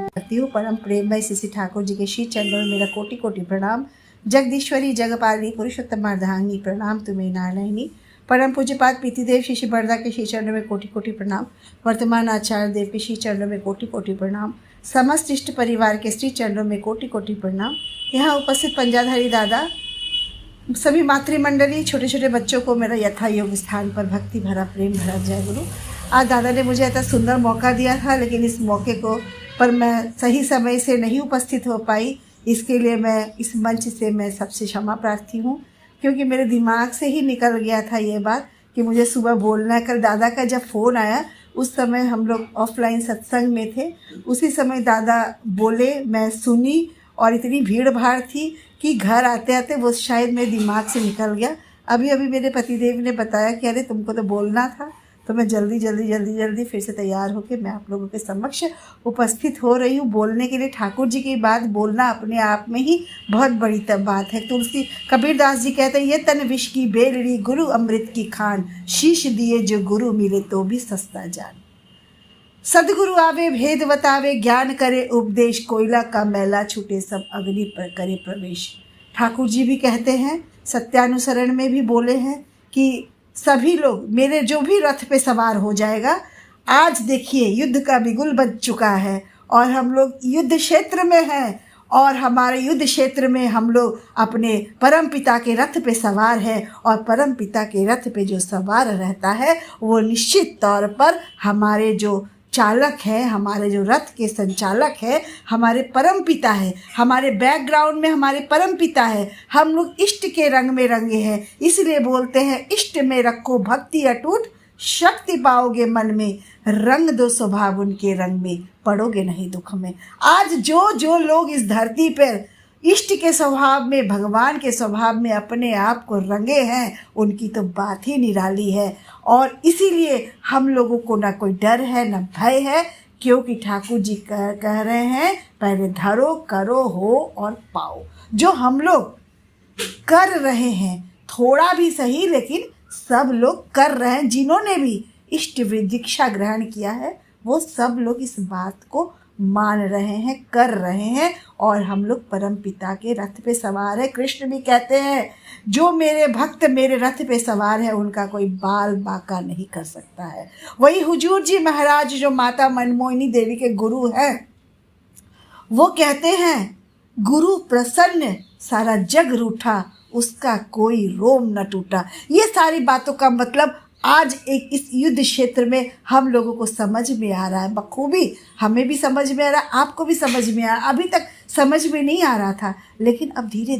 करती हूँ। परम प्रेममय श्री ठाकुर जी के श्री चरणों में मेरा कोटि कोटि प्रणाम। जगदीश्वरी जगपालिनी पुरुषोत्तम अर्धांगिनी प्रणाम तुम्हें नारायणी। परम पूज्यपाद प्रीतिदेव श्री बरदा के श्री चरणों में कोटि कोटि प्रणाम। वर्तमान आचार्य देव के श्री चरणों में कोटि कोटि प्रणाम। समस्त इष्ट परिवार के श्री चरणों में कोटि कोटि प्रणाम। यहाँ उपस्थित पंजाधारी दादा, सभी मातृमंडली, छोटे छोटे बच्चों को मेरा यथा योग स्थान पर भक्ति भरा प्रेम भरा जय गुरु। आज दादा ने मुझे इतना सुंदर मौका दिया था, लेकिन इस मौके को पर मैं सही समय से नहीं उपस्थित हो पाई। इसके लिए मैं इस मंच से मैं सबसे क्षमा प्रार्थी हूँ, क्योंकि मेरे दिमाग से ही निकल गया था ये बात कि मुझे सुबह बोलना है। कल दादा का जब फ़ोन आया उस समय हम लोग ऑफलाइन सत्संग में थे, उसी समय दादा बोले, मैं सुनी और इतनी भीड़ भाड़ थी कि घर आते आते वो शायद मेरे दिमाग से निकल गया। अभी अभी मेरे पतिदेव ने बताया कि अरे तुमको तो बोलना था, तो मैं जल्दी फिर से तैयार होकर मैं आप लोगों के समक्ष उपस्थित हो रही हूँ बोलने के लिए। ठाकुर जी की बात बोलना अपने आप में ही बहुत बड़ी बात है। तुलसी कबीरदास जी कहते हैं, ये तन विष की बेलड़ी गुरु अमृत की खान, शीश दिए जो गुरु मिले तो भी सस्ता जान। सदगुरु आवे भेद बतावे, ज्ञान करे उपदेश, कोयला का मैला छूटे सब अग्नि पर करे प्रवेश। ठाकुर जी भी कहते हैं, सत्यानुसरण में भी बोले हैं कि सभी लोग मेरे जो भी रथ पे सवार हो जाएगा। आज देखिए युद्ध का बिगुल बज चुका है और हम लोग युद्ध क्षेत्र में हैं, और हमारे युद्ध क्षेत्र में हम लोग अपने परम पिता के रथ पे सवार हैं, और परम पिता के रथ पे जो सवार रहता है वो निश्चित तौर पर हमारे जो चालक है, हमारे जो रथ के संचालक है, हमारे परम पिता है। हमारे बैकग्राउंड में हमारे परम पिता है। हम लोग इष्ट के रंग में रंगे हैं, इसलिए बोलते हैं इष्ट में रखो भक्ति अटूट, शक्ति पाओगे मन में, रंग दो स्वभाव उनके रंग में, पड़ोगे नहीं दुख में। आज जो लोग इस धरती पर इष्ट के स्वभाव में, भगवान के स्वभाव में अपने आप को रंगे हैं, उनकी तो बात ही निराली है। और इसीलिए हम लोगों को ना कोई डर है ना भय है, क्योंकि ठाकुर जी कह रहे हैं, पहले धरो करो हो और पाओ। जो हम लोग कर रहे हैं, थोड़ा भी सही लेकिन सब लोग कर रहे हैं, जिन्होंने भी इष्ट दीक्षा ग्रहण किया है वो सब लोग इस बात को मान रहे हैं, कर रहे हैं, और हम लोग परम पिता के रथ पे सवार है। कृष्ण भी कहते हैं, जो मेरे भक्त मेरे रथ पे सवार है उनका कोई बाल बाका नहीं कर सकता है। वही हुजूर जी महाराज जो माता मनमोहिनी देवी के गुरु हैं, वो कहते हैं, गुरु प्रसन्न सारा जग रूठा, उसका कोई रोम न टूटा। ये सारी बातों का मतलब आज एक इस युद्ध क्षेत्र में हम लोगों को समझ में आ रहा है बखूबी। हमें भी समझ में आ रहा है, आपको भी समझ में आ रहा है। अभी तक समझ में नहीं आ रहा था, लेकिन अब धीरे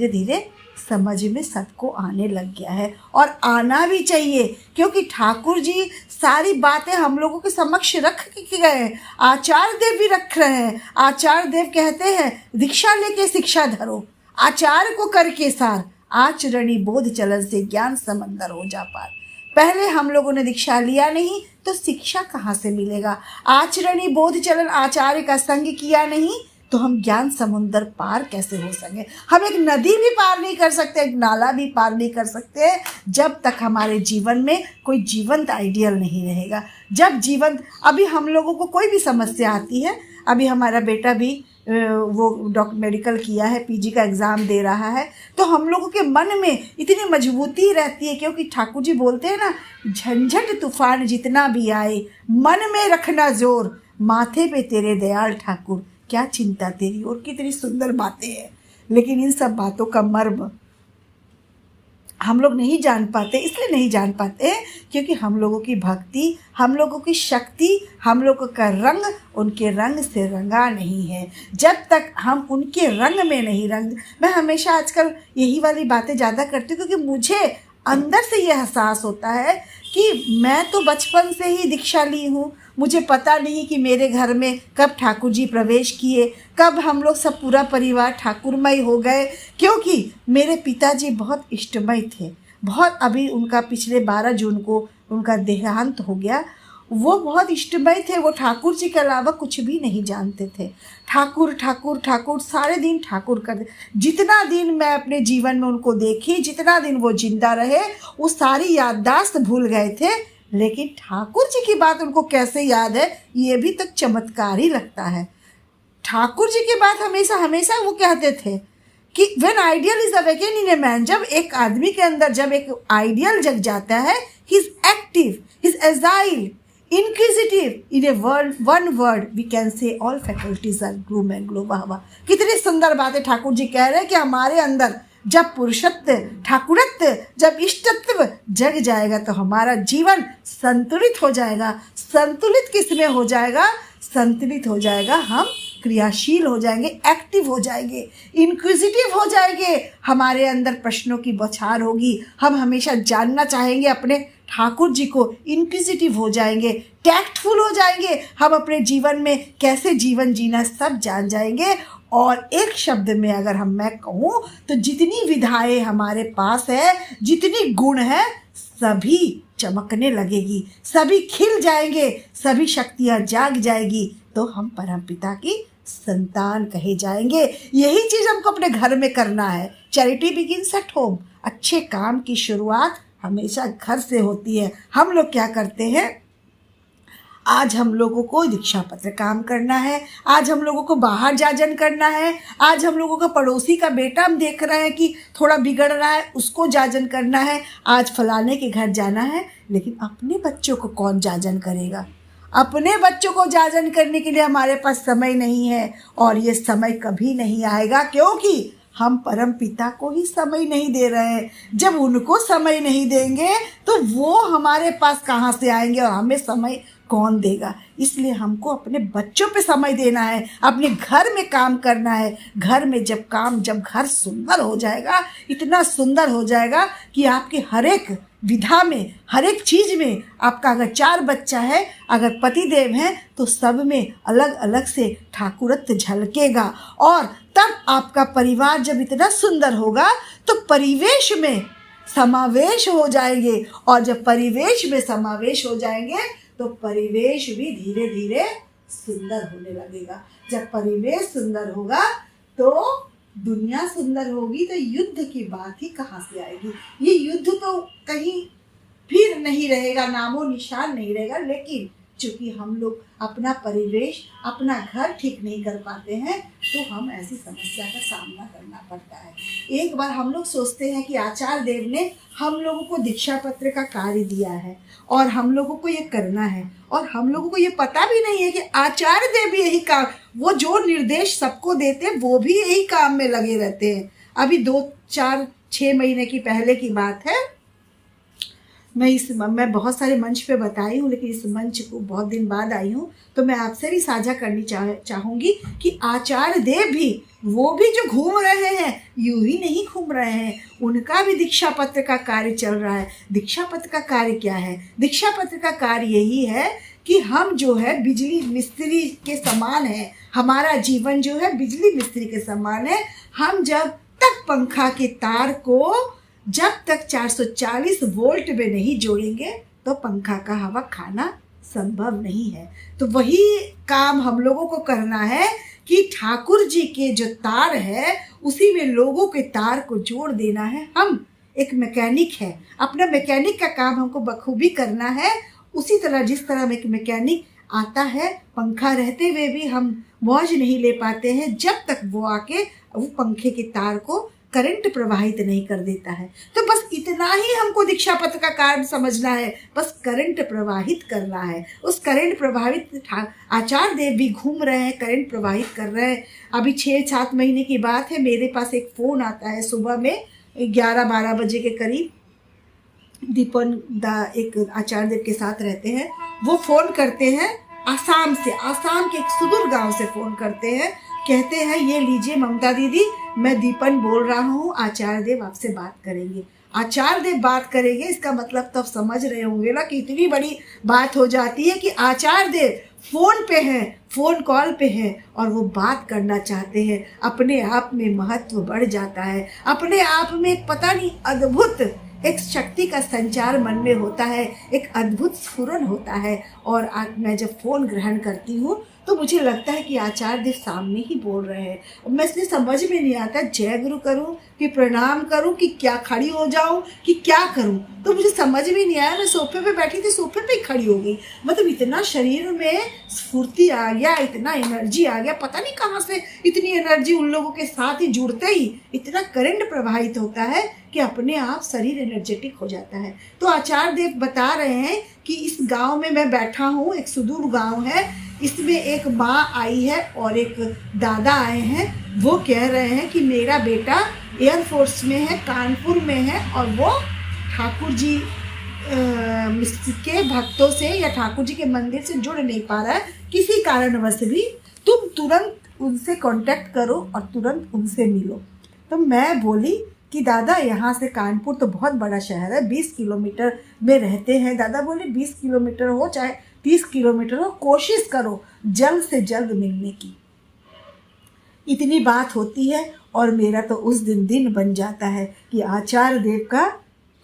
धीरे समझ में सबको आने लग गया है, और आना भी चाहिए, क्योंकि ठाकुर जी सारी बातें हम लोगों के समक्ष रख के गए हैं। आचार्य देव भी रख रहे हैं। आचार्य देव कहते हैं, दीक्षा लेके शिक्षा धरो, आचार्य को करके सार, आचरणी बोध चलन से ज्ञान समंदर हो जा पार। पहले हम लोगों ने दीक्षा लिया नहीं तो शिक्षा कहाँ से मिलेगा। आचरणी बोध चलन, आचार्य का संग किया नहीं तो हम ज्ञान समुंदर पार कैसे हो सके। हम एक नदी भी पार नहीं कर सकते, एक नाला भी पार नहीं कर सकते, जब तक हमारे जीवन में कोई जीवंत आइडियल नहीं रहेगा। जब जीवंत, अभी हम लोगों को कोई भी समस्या आती है, अभी हमारा बेटा भी वो मेडिकल किया है, पीजी का एग्ज़ाम दे रहा है, तो हम लोगों के मन में इतनी मजबूती रहती है, क्योंकि ठाकुर जी बोलते हैं ना, झंझट तूफान जितना भी आए मन में रखना जोर, माथे पे तेरे दयाल ठाकुर क्या चिंता तेरी। और कितनी सुंदर बातें हैं, लेकिन इन सब बातों का मर्म हम लोग नहीं जान पाते। इसलिए नहीं जान पाते क्योंकि हम लोगों की भक्ति, हम लोगों की शक्ति, हम लोगों का रंग उनके रंग से रंगा नहीं है। जब तक हम उनके रंग में नहीं रंग, मैं हमेशा आजकल यही वाली बातें ज़्यादा करती हूँ, क्योंकि मुझे अंदर से ये एहसास होता है कि मैं तो बचपन से ही दीक्षा ली हूँ। मुझे पता नहीं कि मेरे घर में कब ठाकुर जी प्रवेश किए, कब हम लोग सब पूरा परिवार ठाकुरमय हो गए, क्योंकि मेरे पिताजी बहुत इष्टमय थे। बहुत, अभी उनका पिछले 12 जून को उनका देहांत हो गया। वो बहुत इष्टमय थे, वो ठाकुर जी के अलावा कुछ भी नहीं जानते थे। ठाकुर ठाकुर ठाकुर, सारे दिन ठाकुर करते। जितना दिन मैं अपने जीवन में उनको देखी, जितना दिन वो जिंदा रहे, वो सारी याददाश्त भूल गए थे। लेकिन ठाकुर जी की बात उनको कैसे याद है, ये भी तो चमत्कार ही लगता है। ठाकुर जी की बात हमेशा हमेशा वो कहते थे कि when ideal is awaken in a man, जब एक आदमी के अंदर जब एक आइडियल जग जाता है, he is active, he is agile, inquisitive, in a word one word we can say all faculties are gloom and glow. वाह वाह, कितनी सुंदर बातें ठाकुर जी कह रहे हैं कि हमारे अंदर जब पुरुषत्व, ठाकुरत्व, जब इष्टत्व जग जाएगा तो हमारा जीवन संतुलित हो जाएगा। संतुलित किसमें हो जाएगा? संतुलित हो जाएगा, हम क्रियाशील हो जाएंगे, एक्टिव हो जाएंगे, इंक्विजिटिव हो जाएंगे, हमारे अंदर प्रश्नों की बौछार होगी, हम हमेशा जानना चाहेंगे अपने ठाकुर जी को, इंक्विजिटिव हो जाएंगे, टैक्टफुल हो जाएंगे, हम अपने जीवन में कैसे जीवन जीना सब जान जाएंगे। और एक शब्द में अगर मैं कहूँ तो जितनी विधाएं हमारे पास है, जितनी गुण है, सभी चमकने लगेगी, सभी खिल जाएंगे, सभी शक्तियाँ जाग जाएगी, तो हम परमपिता की संतान कहे जाएंगे। यही चीज़ हमको अपने घर में करना है। Charity begins at home. अच्छे काम की शुरुआत हमेशा घर से होती है। हम लोग क्या करते हैं, आज हम लोगों को दीक्षा पत्र काम करना है, आज हम लोगों को बाहर जाजन करना है, आज हम लोगों का पड़ोसी का बेटा हम देख रहे हैं कि थोड़ा बिगड़ रहा है, उसको जाजन करना है, आज फलाने के घर जाना है, लेकिन अपने बच्चों को कौन जाजन करेगा? अपने बच्चों को जाजन करने के लिए हमारे पास समय नहीं है, और ये समय कभी नहीं आएगा, क्योंकि हम परम पिता को ही समय नहीं दे रहे हैं। जब उनको समय नहीं देंगे तो वो हमारे पास कहाँ से आएंगे, और हमें समय कौन देगा? इसलिए हमको अपने बच्चों पे समय देना है, अपने घर में काम करना है। घर में जब घर सुंदर हो जाएगा, इतना सुंदर हो जाएगा कि आपके हर एक विधा में, हर एक चीज़ में, आपका अगर 4 बच्चा है, अगर पति देव हैं, तो सब में अलग अलग से ठाकुरत्व झलकेगा। और तब आपका परिवार जब इतना सुंदर होगा तो परिवेश में समावेश हो जाएंगे, और जब परिवेश में समावेश हो जाएंगे तो परिवेश भी धीरे धीरे सुंदर होने लगेगा। जब परिवेश सुंदर होगा तो दुनिया सुंदर होगी, तो युद्ध की बात ही कहाँ से आएगी? ये युद्ध तो कहीं फिर नहीं रहेगा, नामो निशान नहीं रहेगा। लेकिन चूँकि हम लोग अपना परिवेश, अपना घर ठीक नहीं कर पाते हैं, तो हम ऐसी समस्या का सामना करना पड़ता है। एक बार हम लोग सोचते हैं कि आचार्य देव ने हम लोगों को दीक्षा पत्र का कार्य दिया है और हम लोगों को ये करना है, और हम लोगों को ये पता भी नहीं है कि आचार्य देव भी यही काम, वो जो निर्देश सबको देते हैं वो भी यही काम में लगे रहते हैं। अभी 2-4-6 महीने की पहले की बात है, मैं बहुत सारे मंच पे बताई हूँ, लेकिन इस मंच को बहुत दिन बाद आई हूँ, तो मैं आपसे भी साझा करनी चाहूँगी कि आचार्य देव भी, वो भी जो घूम रहे हैं, यूं ही नहीं घूम रहे हैं, उनका भी दीक्षा पत्र का कार्य चल रहा है। दीक्षा पत्र का कार्य क्या है? दीक्षा पत्र का कार्य यही है कि हम जो है बिजली मिस्त्री के समान है, हमारा जीवन जो है बिजली मिस्त्री के समान है। हम जब तक पंखा के तार को जब तक 440 वोल्ट में नहीं जोड़ेंगे तो पंखा का हवा खाना संभव नहीं है। तो वही काम हम लोगों को करना है कि ठाकुर जी के जो तार है उसी में लोगों के तार को जोड़ देना है। हम एक मैकेनिक है, अपना मैकेनिक का काम हमको बखूबी करना है। उसी तरह जिस तरह एक मैकेनिक आता है, पंखा रहते हुए भी हम मौज नहीं ले पाते हैं जब तक वो आके वो पंखे के तार को करंट प्रवाहित नहीं कर देता है। तो बस इतना ही हमको दीक्षा पत्र का कार्य समझना है, बस करंट प्रवाहित करना है। उस करंट प्रभावित आचार्य देव भी घूम रहे हैं, करंट प्रवाहित कर रहे हैं। अभी 6-7 महीने की बात है, मेरे पास एक फ़ोन आता है सुबह में 11-12 बजे के करीब। दीपन दा एक आचार्य देव के साथ रहते हैं, वो फ़ोन करते हैं आसाम से, आसाम के एक सुदूर गाँव से फ़ोन करते हैं। कहते हैं, ये लीजिए ममता दीदी, मैं दीपन बोल रहा हूँ, आचार्य देव आपसे बात करेंगे। आचार्य देव बात करेंगे, इसका मतलब तो आप समझ रहे होंगे ना कि इतनी बड़ी बात हो जाती है कि आचार्य देव फ़ोन पे हैं, फ़ोन कॉल पे हैं और वो बात करना चाहते हैं। अपने आप में महत्व बढ़ जाता है, अपने आप में एक पता नहीं अद्भुत एक शक्ति का संचार मन में होता है, एक अद्भुत स्फुरन होता है। और मैं जब फ़ोन ग्रहण करती हूँ तो मुझे लगता है कि आचार्य देव सामने ही बोल रहे हैं। मैं इसलिए समझ में नहीं आता जय गुरु करूं कि प्रणाम करूं कि क्या खड़ी हो जाऊं कि क्या करूं, तो मुझे समझ में नहीं आया। मैं सोफे पे बैठी थी, सोफे पे ही खड़ी हो गई। मतलब इतना शरीर में स्फूर्ति आ गया, इतना एनर्जी आ गया, पता नहीं कहाँ से इतनी एनर्जी। उन लोगों के साथ ही जुड़ते ही इतना करंट प्रवाहित होता है कि अपने आप शरीर एनर्जेटिक हो जाता है। तो आचार्य देव बता रहे हैं कि इस गांव में मैं बैठा हूँ, एक सुदूर गांव है, इसमें एक माँ आई है और एक दादा आए हैं। वो कह रहे हैं कि मेरा बेटा एयरफोर्स में है, कानपुर में है, और वो ठाकुर जी के भक्तों से या ठाकुर जी के मंदिर से जुड़ नहीं पा रहा है किसी कारणवश भी। तुम तुरंत उनसे कांटेक्ट करो और तुरंत उनसे मिलो। तो मैं बोली कि दादा यहाँ से कानपुर तो बहुत बड़ा शहर है, 20 किलोमीटर में रहते हैं। दादा बोले 20 किलोमीटर हो चाहे 30 किलोमीटर हो, कोशिश करो जल्द से जल्द मिलने की। इतनी बात होती है और मेरा तो उस दिन बन जाता है कि आचार्य देव का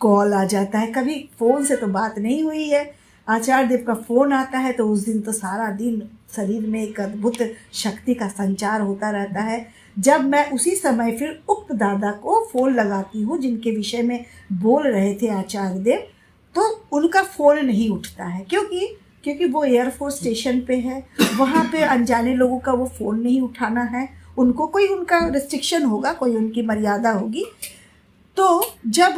कॉल आ जाता है। कभी फ़ोन से तो बात नहीं हुई है, आचार्य देव का फ़ोन आता है तो उस दिन तो सारा दिन शरीर में एक अद्भुत शक्ति का संचार होता रहता है। जब मैं उसी समय फिर उक्त दादा को फ़ोन लगाती हूँ जिनके विषय में बोल रहे थे आचार्य देव, तो उनका फ़ोन नहीं उठता है। क्योंकि वो एयरफोर्स स्टेशन पे है, वहाँ पे अनजाने लोगों का वो फ़ोन नहीं उठाना है। उनको कोई उनका रिस्ट्रिक्शन होगा, कोई उनकी मर्यादा होगी। तो जब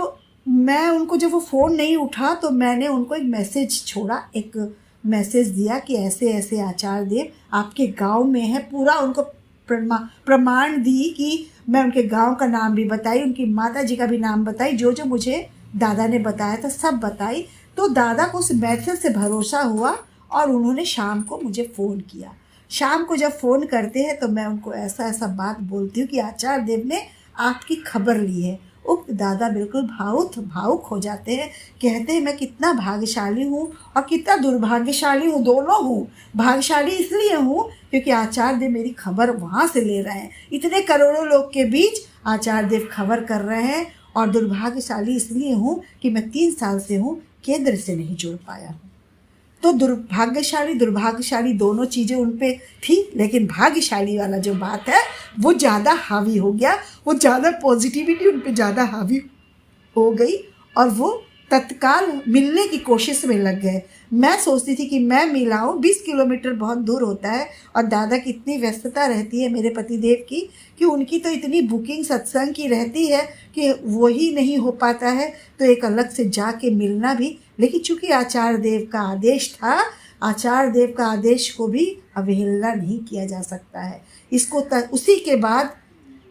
वो फ़ोन नहीं उठा तो मैंने उनको एक मैसेज छोड़ा, एक मैसेज दिया कि ऐसे ऐसे आचार्य देव आपके गांव में है। पूरा उनको प्रमाण दी कि मैं उनके गांव का नाम भी बताई, उनकी माता जी का भी नाम बताई, जो जो मुझे दादा ने बताया था सब बताई। तो दादा को उस मैसेज से भरोसा हुआ और उन्होंने शाम को मुझे फ़ोन किया। शाम को जब फ़ोन करते हैं तो मैं उनको ऐसा ऐसा बात बोलती हूँ कि आचार्य देव ने आपकी खबर ली है। उक्त दादा बिल्कुल भावुक हो जाते हैं, कहते हैं मैं कितना भाग्यशाली हूँ और कितना दुर्भाग्यशाली हूँ, दोनों हूँ। भाग्यशाली इसलिए हूँ क्योंकि आचार्य देव मेरी खबर वहाँ से ले रहे हैं, इतने करोड़ों लोग के बीच आचार्य देव खबर कर रहे हैं। और दुर्भाग्यशाली इसलिए हूँ कि मैं 3 साल से हूँ, केंद्र से नहीं जुड़ पाया हूँ। तो दुर्भाग्यशाली दोनों चीज़ें उन पे थी, लेकिन भाग्यशाली वाला जो बात है वो ज़्यादा हावी हो गया, वो ज़्यादा पॉजिटिविटी उन पे ज़्यादा हावी हो गई और वो तत्काल मिलने की कोशिश में लग गए। मैं सोचती थी कि मैं मिलाऊं, 20 किलोमीटर बहुत दूर होता है और दादा की इतनी व्यस्तता रहती है मेरे पतिदेव की कि उनकी तो इतनी बुकिंग सत्संग की रहती है कि वो ही नहीं हो पाता है, तो एक अलग से जाके मिलना भी। लेकिन चूँकि आचार्य देव का आदेश था, आचार्य देव का आदेश को भी अवहेलना नहीं किया जा सकता है। इसको उसी के बाद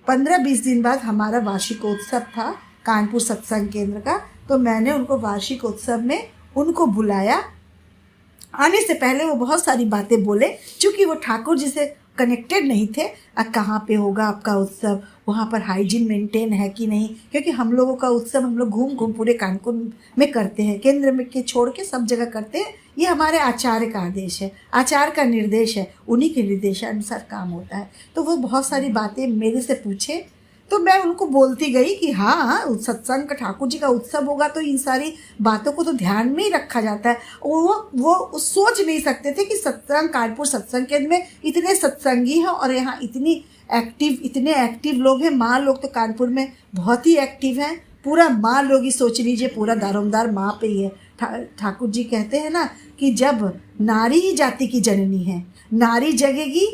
15-20 दिन बाद हमारा वार्षिकोत्सव था कानपुर सत्संग केंद्र का, तो मैंने उनको वार्षिक उत्सव में उनको बुलाया। आने से पहले वो बहुत सारी बातें बोले, चूँकि वो ठाकुर जी से कनेक्टेड नहीं थे। कहाँ पे होगा आपका उत्सव, वहाँ पर हाइजीन मेंटेन है कि नहीं, क्योंकि हम लोगों का उत्सव हम लोग घूम घूम पूरे कानपुर में करते हैं, केंद्र में के छोड़ के सब जगह करते हैं। ये हमारे आचार्य का आदेश है, आचार्य का निर्देश है, उन्हीं के निर्देशानुसार काम होता है। तो वो बहुत सारी बातें मेरे से पूछे, तो मैं उनको बोलती गई कि हाँ सत्संग का ठाकुर जी का उत्सव होगा तो इन सारी बातों को तो ध्यान में ही रखा जाता है। वो सोच नहीं सकते थे कि सत्संग कानपुर सत्संग केंद्र में इतने सत्संगी हैं और यहाँ इतने एक्टिव लोग हैं। माँ लोग तो कानपुर में बहुत ही एक्टिव हैं, पूरा माँ लोग ही सोच लीजिए, पूरा दारोमदार माँ पे ही है। ठाकुर जी कहते हैं ना कि जब नारी ही जाति की जननी है, नारी जगेगी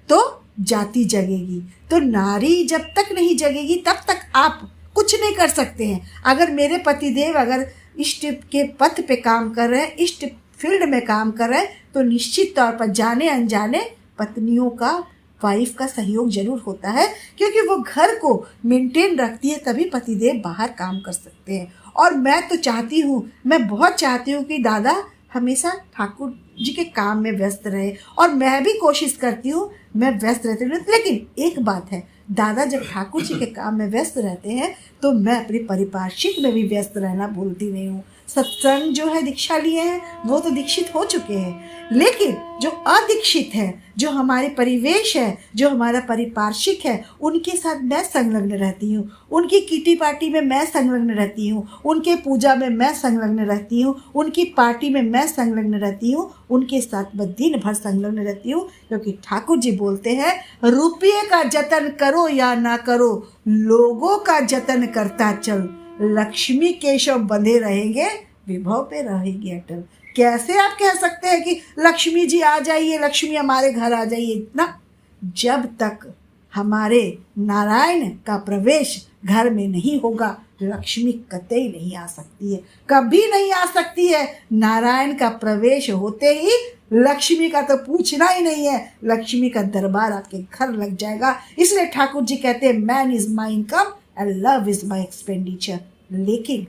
तो जाति जगेगी। तो नारी जब तक नहीं जगेगी तब तक आप कुछ नहीं कर सकते हैं। अगर मेरे पतिदेव अगर इष्ट के पथ पे काम कर रहे हैं, इष्ट फील्ड में काम कर रहे हैं, तो निश्चित तौर पर जाने अनजाने पत्नियों का, वाइफ का सहयोग जरूर होता है, क्योंकि वो घर को मेंटेन रखती है, तभी पतिदेव बाहर काम कर सकते हैं। और मैं तो चाहती हूँ, मैं बहुत चाहती हूँ कि दादा हमेशा ठाकुर जी के काम में व्यस्त रहे, और मैं भी कोशिश करती हूँ मैं व्यस्त रहती हूँ। लेकिन एक बात है, दादा जब ठाकुर जी के काम में व्यस्त रहते हैं तो मैं अपने परिपार्श्विक में भी व्यस्त रहना भूलती नहीं हूँ। सत्संग जो है दीक्षा लिए हैं वो तो दीक्षित हो चुके हैं, लेकिन जो अदीक्षित है, जो हमारे परिवेश है, जो हमारा परिपार्श्विक है, उनके साथ मैं संलग्न रहती हूँ, उनकी किटी पार्टी में मैं संलग्न रहती हूँ, उनके पूजा में मैं संलग्न रहती हूँ, उनकी पार्टी में मैं संलग्न रहती हूँ, उनके साथ मैं दिन भर संलग्न रहती हूँ। क्योंकि ठाकुर जी बोलते हैं, रुपये का जतन करो या ना करो, लोगों का जतन करता चल, लक्ष्मी केशव बंधे रहेंगे, विभव पे रहेंगे अटल। कैसे आप कह सकते हैं कि लक्ष्मी जी आ जाइए, लक्ष्मी हमारे घर आ जाइए ना? जब तक हमारे नारायण का प्रवेश घर में नहीं होगा, लक्ष्मी कतई नहीं आ सकती है, कभी नहीं आ सकती है। नारायण का प्रवेश होते ही लक्ष्मी का तो पूछना ही नहीं है, लक्ष्मी का दरबार आपके घर लग जाएगा। इसलिए ठाकुर जी कहते हैं, man is my income and love is my expenditure. लेकिन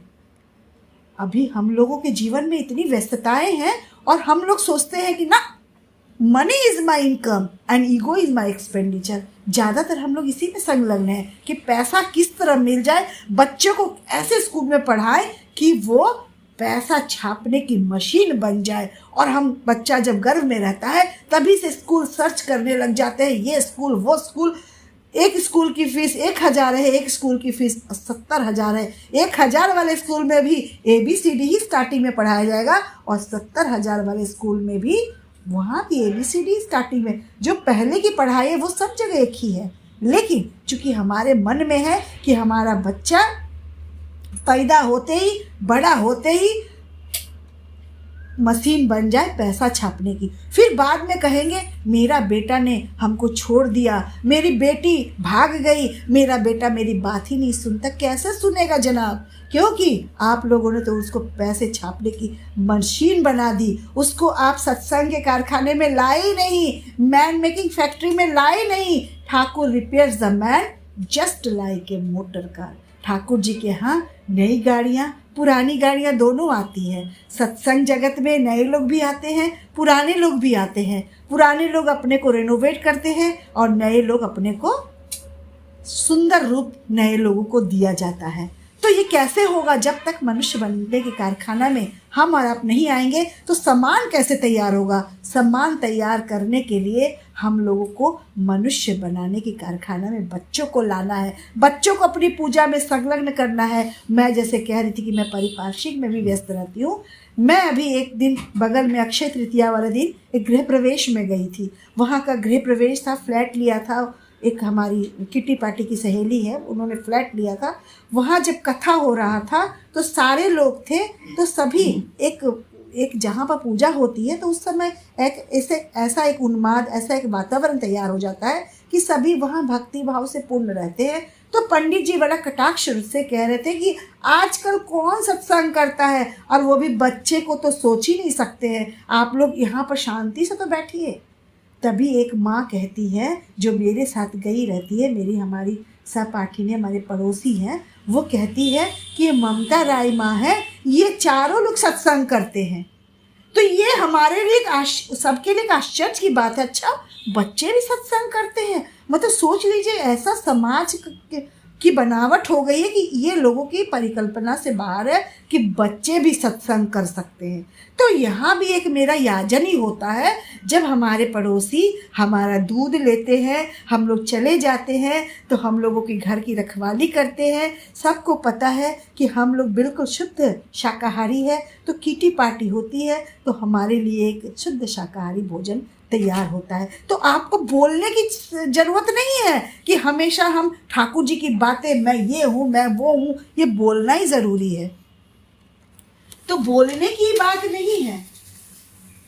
अभी हम लोगों के जीवन में इतनी व्यस्तताएं हैं और हम लोग सोचते हैं कि ना, money is my income and ego is my expenditure. ज़्यादातर हम लोग इसी में संलग्न हैं कि पैसा किस तरह मिल जाए, बच्चों को ऐसे स्कूल में पढ़ाएं कि वो पैसा छापने की मशीन बन जाए। और हम बच्चा जब गर्भ में रहता है तभी से स्कूल सर्च करने लग जाते हैं, ये स्कूल वो स्कूल। एक स्कूल की फीस 1,000 है, एक स्कूल की फीस 70,000 है। 1,000 वाले स्कूल में भी ABCD ही स्टार्टिंग में पढ़ाया जाएगा और 70,000 वाले स्कूल में भी वहाँ भी ABCD स्टार्टिंग में। जो पहले की पढ़ाई है वो सब जगह एक ही है, लेकिन चूंकि हमारे मन में है कि हमारा बच्चा पैदा होते ही, बड़ा होते ही मशीन बन जाए पैसा छापने की। फिर बाद में कहेंगे, मेरा बेटा ने हमको छोड़ दिया, मेरी बेटी भाग गई, मेरा बेटा मेरी बात ही नहीं सुनता। कैसे सुनेगा जनाब? क्योंकि आप लोगों ने तो उसको पैसे छापने की मशीन बना दी, उसको आप सत्संग के कारखाने में लाए नहीं, मैन मेकिंग फैक्ट्री में लाए नहीं। Thakur repairs the man just like a motor car. Thakur ji के यहाँ नई गाड़ियाँ, पुरानी गाड़ियाँ दोनों आती हैं। सत्संग जगत में नए लोग भी आते हैं, पुराने लोग भी आते हैं। पुराने लोग अपने को रेनोवेट करते हैं और नए लोग अपने को सुंदर रूप नए लोगों को दिया जाता है। तो ये कैसे होगा? जब तक मनुष्य बनने के कारखाना में हम और आप नहीं आएंगे तो सामान कैसे तैयार होगा? सामान तैयार करने के लिए हम लोगों को मनुष्य बनाने के कारखाना में बच्चों को लाना है, बच्चों को अपनी पूजा में संलग्न करना है। मैं जैसे कह रही थी कि मैं पारिपार्श्विक में भी व्यस्त रहती हूँ। मैं अभी एक दिन बगल में अक्षय तृतीया वाले दिन एक गृह प्रवेश में गई थी। वहाँ का गृह प्रवेश था, फ्लैट लिया था, एक हमारी किटी पार्टी की सहेली है, उन्होंने फ्लैट लिया था। वहाँ जब कथा हो रहा था तो सारे लोग थे, तो सभी एक जहाँ पर पूजा होती है तो उस समय ऐसा एक उन्माद, ऐसा एक वातावरण तैयार हो जाता है कि सभी वहाँ भक्ति भाव से पूर्ण रहते हैं। तो पंडित जी बड़ा कटाक्ष से कह रहे थे कि आजकल कौन सत्संग करता है, और वो भी बच्चे को तो सोच ही नहीं सकते हैं, आप लोग यहाँ पर शांति से तो बैठिए। तभी एक माँ कहती है, जो मेरे साथ गई रहती है, हमारी सहपाठिनी, हमारे पड़ोसी हैं, वो कहती है कि ये ममता राय माँ है, ये चारों लोग सत्संग करते हैं। तो ये हमारे लिए सबके लिए आश्चर्य की बात है। अच्छा, बच्चे भी सत्संग करते हैं? मतलब सोच लीजिए, ऐसा समाज की बनावट हो गई है कि ये लोगों की परिकल्पना से बाहर है कि बच्चे भी सत्संग कर सकते हैं। तो यहाँ भी एक मेरा याजन ही होता है, जब हमारे पड़ोसी हमारा दूध लेते हैं, हम लोग चले जाते हैं तो हम लोगों के घर की रखवाली करते हैं। सबको पता है कि हम लोग बिल्कुल शुद्ध शाकाहारी है, तो किटी पार्टी होती है तो हमारे लिए एक शुद्ध शाकाहारी भोजन तैयार होता है। तो आपको बोलने की ज़रूरत नहीं है कि हमेशा हम ठाकुर जी की बातें, मैं ये हूँ, मैं वो हूँ, ये बोलना ही ज़रूरी है। तो बोलने की बात नहीं है,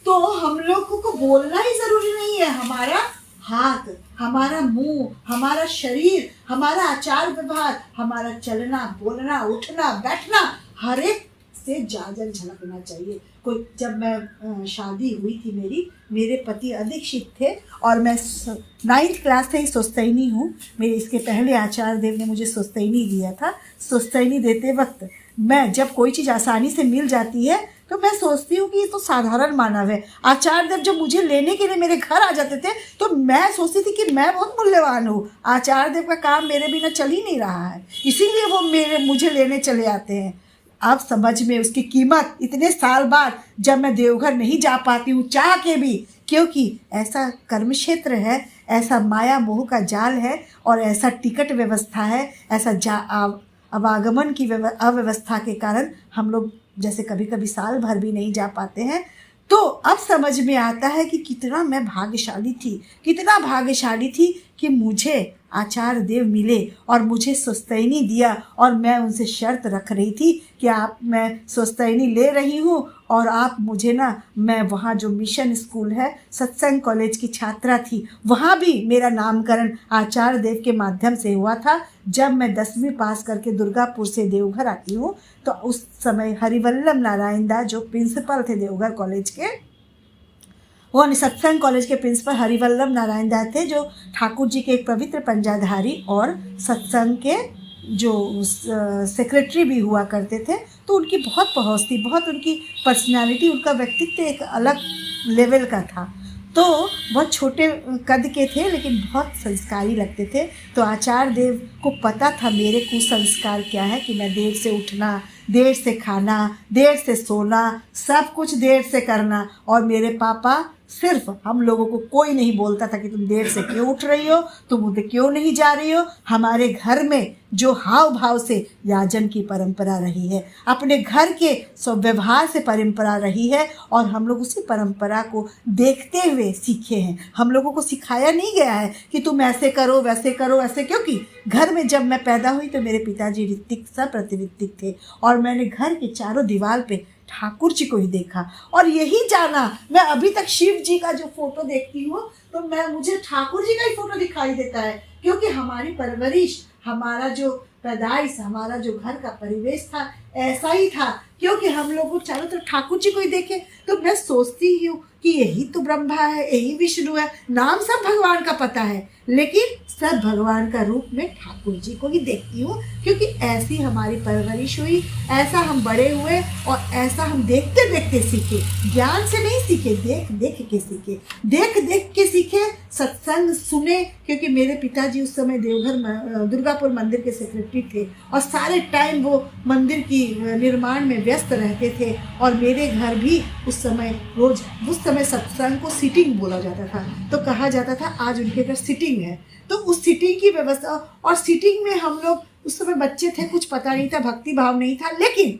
तो हम लोगों को बोलना ही ज़रूरी नहीं है। हमारा हाथ, हमारा मुंह, हमारा शरीर, हमारा आचार व्यवहार, हमारा चलना बोलना, उठना बैठना, हर एक से जाजर झलकना चाहिए। कोई, जब मैं शादी हुई थी मेरे पति अदीक्षित थे और मैं 9th क्लास से ही सोस्तैनी हूँ। मेरे इसके पहले आचार्य देव ने मुझे सोस्तैनी दिया था। सोस्तैनी देते वक्त मैं, जब कोई चीज़ आसानी से मिल जाती है तो मैं सोचती हूँ कि ये तो साधारण मानव है। आचार्य देव जब मुझे लेने के लिए मेरे घर आ जाते थे तो मैं सोचती थी कि मैं बहुत मूल्यवान हूँ, आचार्य देव का काम मेरे बिना चल ही नहीं रहा है, इसीलिए वो मुझे लेने चले आते हैं। अब समझ में उसकी कीमत इतने साल बाद जब मैं देवघर नहीं जा पाती हूँ चाह के भी, क्योंकि ऐसा कर्म क्षेत्र है, ऐसा माया मोह का जाल है और ऐसा टिकट व्यवस्था है, ऐसा आवागमन की अव्यवस्था के कारण हम लोग जैसे कभी कभी साल भर भी नहीं जा पाते हैं। तो अब समझ में आता है कि कितना मैं भाग्यशाली थी, कितना भाग्यशाली थी कि मुझे आचार्य देव मिले और मुझे सुस्तैनी दिया। और मैं उनसे शर्त रख रही थी कि मैं सुस्तैनी ले रही हूँ और आप मुझे मैं वहाँ जो मिशन स्कूल है, सत्संग कॉलेज की छात्रा थी, वहाँ भी मेरा नामकरण आचार्य देव के माध्यम से हुआ था। जब मैं 10वीं पास करके दुर्गापुर से देवघर आती हूँ तो उस समय हरिवल्लभ नारायण दास जो प्रिंसिपल थे देवघर कॉलेज के, वो सत्संग कॉलेज के प्रिंसिपल हरिवल्लभ नारायण दास थे, जो ठाकुर जी के एक पवित्र पंजाधारी और सत्संग के जो सेक्रेटरी भी हुआ करते थे। तो उनकी बहुत पहुँच थी, बहुत उनकी पर्सनालिटी, उनका व्यक्तित्व एक अलग लेवल का था। तो बहुत छोटे कद के थे लेकिन बहुत संस्कारी लगते थे। तो आचार्य देव को पता था मेरे कुसंस्कार क्या है, कि मैं देर से उठना, देर से खाना, देर से सोना, सब कुछ देर से करना। और मेरे पापा सिर्फ हम लोगों को कोई नहीं बोलता था कि तुम देर से क्यों उठ रही हो, तुम उधर क्यों नहीं जा रही हो। हमारे घर में जो हाव भाव से याजन की परंपरा रही है, अपने घर के व्यवहार से परंपरा रही है और हम लोग उसी परंपरा को देखते हुए सीखे हैं। हम लोगों को सिखाया नहीं गया है कि तुम ऐसे करो वैसे करो ऐसे, क्योंकि घर में जब मैं पैदा हुई तो मेरे पिताजी ऋत्विक सप्रति ऋत्विक थे और मैंने घर के चारों दीवार पे ठाकुर जी को ही देखा और यही जाना। मैं अभी तक शिव जी का जो फोटो देखती हूँ तो मुझे ठाकुर जी का ही फोटो दिखाई देता है, क्योंकि हमारी परवरिश, हमारा जो पैदाइश, हमारा जो घर का परिवेश था ऐसा ही था। क्योंकि हम लोग चारों तरफ ठाकुर जी को ही देखे तो मैं सोचती हूँ कि यही तो ब्रह्मा है, यही विष्णु है, नाम सब भगवान का पता है लेकिन सब भगवान का रूप में ठाकुर जी को ही देखती हूँ, क्योंकि ऐसी हमारी परवरिश हुई, ऐसा हम बड़े हुए और ऐसा हम देखते देखते सीखे। ज्ञान से नहीं सीखे, देख देख के सीखे, देख देख के सीखे, सत्संग सुने। क्योंकि मेरे पिताजी उस समय देवघर दुर्गापुर मंदिर के सेक्रेटरी थे और सारे टाइम वो मंदिर की निर्माण में व्यस्त रहते थे। और मेरे घर भी उस समय सत्संग को सीटिंग बोला जाता था, तो कहा जाता था आज उनके घर सीटिंग है। तो उस सीटिंग की व्यवस्था, और सीटिंग में हम लोग उस समय बच्चे थे, कुछ पता नहीं था, भक्ति भाव नहीं था, लेकिन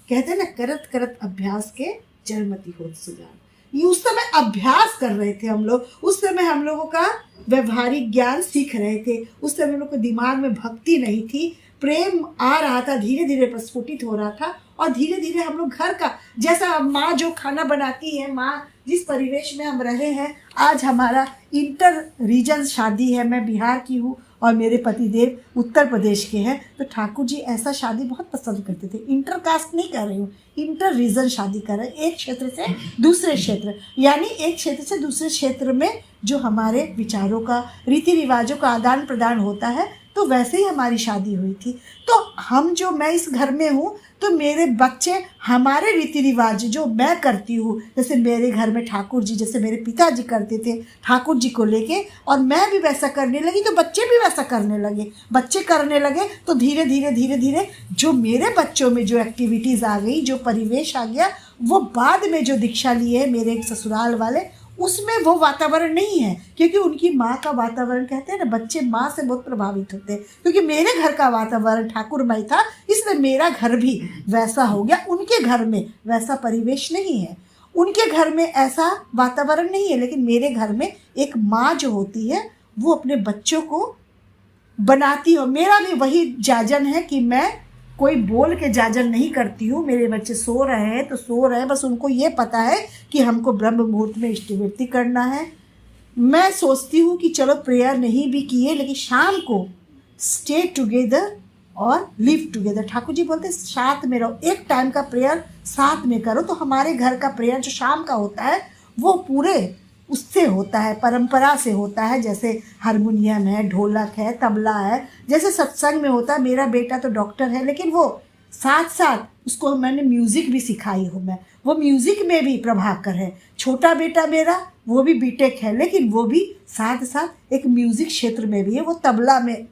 कहते हैं ना करत करत अभ्यास के जड़मति होत सुजान। ये उस समय अभ्यास कर रहे थे हम लोग, उस समय हम लोगों का व्यवहारिक ज्ञान सीख रहे थे, उस समय हम लोग को दिमाग में भक्ति नहीं थी, प्रेम आ रहा था, धीरे धीरे प्रस्फुटित हो रहा था। और धीरे धीरे हम लोग घर का, जैसा माँ जो खाना बनाती है, माँ जिस परिवेश में हम रहे हैं, आज हमारा इंटर रीजन शादी है, मैं बिहार की हूँ और मेरे पतिदेव उत्तर प्रदेश के हैं। तो ठाकुर जी ऐसा शादी बहुत पसंद करते थे। इंटर कास्ट नहीं कर रही हूँ, इंटर रीजन शादी कर रहे हैं, एक क्षेत्र से दूसरे क्षेत्र, यानी एक क्षेत्र से दूसरे क्षेत्र में जो हमारे विचारों का, रीति रिवाजों का आदान प्रदान होता है, तो वैसे ही हमारी शादी हुई थी। तो मैं इस घर में हूँ तो मेरे बच्चे हमारे रीति रिवाज जो मैं करती हूँ, जैसे मेरे घर में ठाकुर जी, जैसे मेरे पिताजी करते थे ठाकुर जी को लेके, और मैं भी वैसा करने लगी तो बच्चे भी वैसा करने लगे। बच्चे करने लगे तो धीरे धीरे धीरे धीरे जो मेरे बच्चों में जो एक्टिविटीज़ आ गई, जो परिवेश आ गया, वो बाद में जो दीक्षा लिए मेरे ससुराल वाले, उसमें वो वातावरण नहीं है। क्योंकि उनकी माँ का वातावरण, कहते हैं ना, बच्चे माँ से बहुत प्रभावित होते हैं। क्योंकि मेरे घर का वातावरण ठाकुरमय था, इसलिए मेरा घर भी वैसा हो गया। उनके घर में वैसा परिवेश नहीं है, उनके घर में ऐसा वातावरण नहीं है, लेकिन मेरे घर में एक माँ जो होती है वो अपने बच्चों को बनाती हो। मेरा भी वही जाजन है कि मैं कोई बोल के जाजन नहीं करती हूँ। मेरे बच्चे सो रहे हैं तो सो रहे हैं, बस उनको ये पता है कि हमको ब्रह्म मुहूर्त में इष्टवृत्ति करना है। मैं सोचती हूँ कि चलो प्रेयर नहीं भी किए, लेकिन शाम को स्टे टुगेदर और लिव टुगेदर। ठाकुर जी बोलते साथ में रहो, एक टाइम का प्रेयर साथ में करो। तो हमारे घर का प्रेयर जो शाम का होता है वो पूरे उससे होता है, परंपरा से होता है। जैसे हारमोनियम है, ढोलक है, तबला है, जैसे सत्संग में होता है। मेरा बेटा तो डॉक्टर है, लेकिन वो साथ साथ उसको मैंने म्यूज़िक भी सिखाई हूँ। मैं वो म्यूज़िक में भी प्रभाकर है। छोटा बेटा मेरा वो भी बीटेक है, लेकिन वो भी साथ साथ एक म्यूज़िक क्षेत्र में भी है, वो तबला में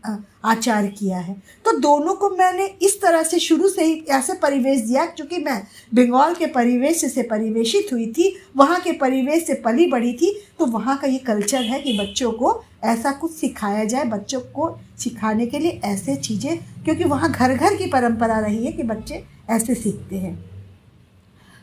आचार्य किया है। तो दोनों को मैंने इस तरह से शुरू से ही ऐसे परिवेश दिया, क्योंकि मैं बंगाल के परिवेश से परिवेशित हुई थी, वहाँ के परिवेश से पली बढ़ी थी। तो वहाँ का ये कल्चर है कि बच्चों को ऐसा कुछ सिखाया जाए, बच्चों को सिखाने के लिए ऐसे चीज़ें, क्योंकि वहाँ घर घर की परंपरा रही है कि बच्चे ऐसे सीखते हैं।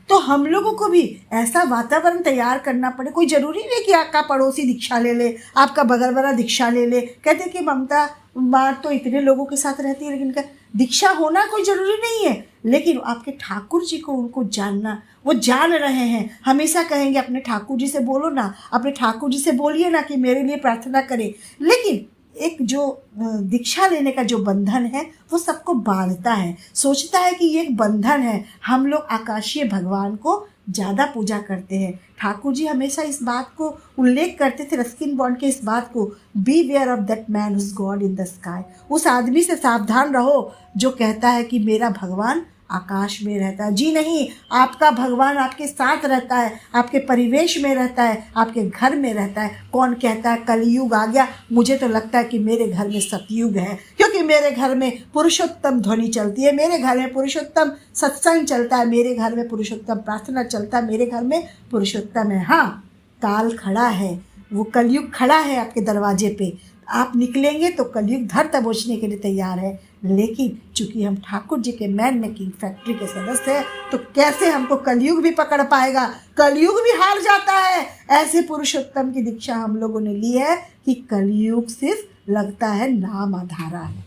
तो हम लोगों को भी ऐसा वातावरण तैयार करना पड़े। कोई ज़रूरी नहीं कि आपका पड़ोसी दीक्षा ले ले, आपका बगल वाला दीक्षा ले ले। कहते कि ममता माँ तो इतने लोगों के साथ रहती है, लेकिन इनका दीक्षा होना कोई ज़रूरी नहीं है। लेकिन आपके ठाकुर जी को उनको जानना, वो जान रहे हैं। हमेशा कहेंगे अपने ठाकुर जी से बोलो ना, अपने ठाकुर जी से बोलिए ना कि मेरे लिए प्रार्थना करें। लेकिन एक जो दीक्षा लेने का जो बंधन है वो सबको बांधता है, सोचता है कि ये एक बंधन है। हम लोग आकाशीय भगवान को ज़्यादा पूजा करते हैं। ठाकुर जी हमेशा इस बात को उल्लेख करते थे, रस्किन बॉन्ड के इस बात को, beware of that man whose God in the sky. उस आदमी से सावधान रहो जो कहता है कि मेरा भगवान आकाश में रहता है। जी नहीं, आपका भगवान आपके साथ रहता है, आपके परिवेश में रहता है, आपके घर में रहता है। कौन कहता है कलयुग आ गया? मुझे तो लगता है कि मेरे घर में सतयुग है, क्योंकि मेरे घर में पुरुषोत्तम ध्वनि चलती है, मेरे घर में पुरुषोत्तम सत्संग चलता है, मेरे घर में पुरुषोत्तम प्रार्थना चलता है, मेरे घर में पुरुषोत्तम है। हाँ, काल खड़ा है, वो कलयुग खड़ा है आपके दरवाजे पे। आप निकलेंगे तो कलयुग धर दबोचने के लिए तैयार है। लेकिन चूंकि हम ठाकुर जी के मैन मेकिंग फैक्ट्री के सदस्य हैं, तो कैसे हमको कलयुग भी पकड़ पाएगा? कलयुग भी हार जाता है। ऐसे पुरुषोत्तम की दीक्षा हम लोगों ने ली है कि कलयुग सिर्फ लगता है नाम आधारा है।